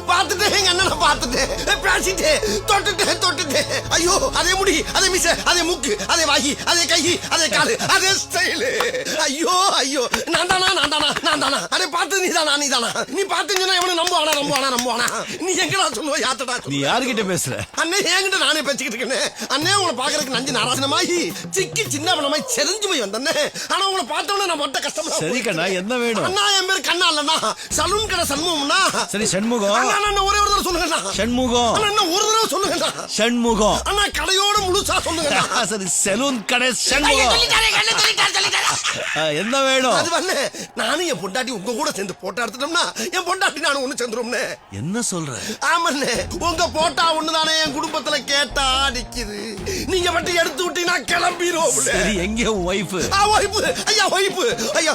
பாத்துட்டேன் எங்க அண்ணனை பாத்துட்டேன், பேசிட்டேன், தொட்டுட்டேன். ஐயோ அதே முடி, அதே மிச, அதே மூக்கு, அதே வாயி, அதே கை, அதே காலு, அதே ஸ்டைலு. ஐயோ நான் தானா அடே பார்த்து நீதானா நீ பாத்தீங்கன்னா எவனும் நம்புவானா நீ எங்கடா சொல்லுவ, யாத்தடா நீ யாருகிட்ட பேசுற? அண்ணே என்கிட்ட நானே பேசிக்கிட்டு இருக்கேன். அண்ணே உங்களை பாக்குறதுக்கு நஞ்சு நாராசனமாயி சிக்கி சின்ன பண்ணமாய் செறிஞ்சு போய் வந்தேன். ஆனா உங்களை பார்த்தோன்னே நான் மொட்டை கஷ்டமா. சரி கண்ணா, என்ன வேணும்? அண்ணா என் பேரு கண்ணா இல்லண்ணா, சலூன் கடை சண்முகம்னா. சரி ஷண்முகம். அண்ணா ஒரே ஒரு தடவை சொல்லுங்கண்ணா. ஷண்முகம். அண்ணா ஒரு தடவை சொல்லுங்கண்ணா. ஷண்முகம். அண்ணா கடையோட முழுசா சொல்லுங்கண்ணா. சரி சலூன் கடை ஷண்முகம். என்ன வேணும்? அது வந்து நானும் என் பொண்டாட்டி உங்க கூட சேர்ந்து போட்டோ எடுத்துட்டோம்னா என் பொண்டாட்டி நானும் ஒண்ணு சேர்ந்துரும்னு. என்ன சொல்ற? ஆமாண்ணே, உங்க போட்டா ஒண்ணுதானே என் குடும்பத்துல கேட்டா நிக்குது. நீங்க மட்டும் எடுத்து விட்டீங்கன்னா கிளம்பிடுவோம். சரி எங்க ஒய்ஃப்? ஒய்ஃபு ஐயா, ஒய்ஃபு ஐயா.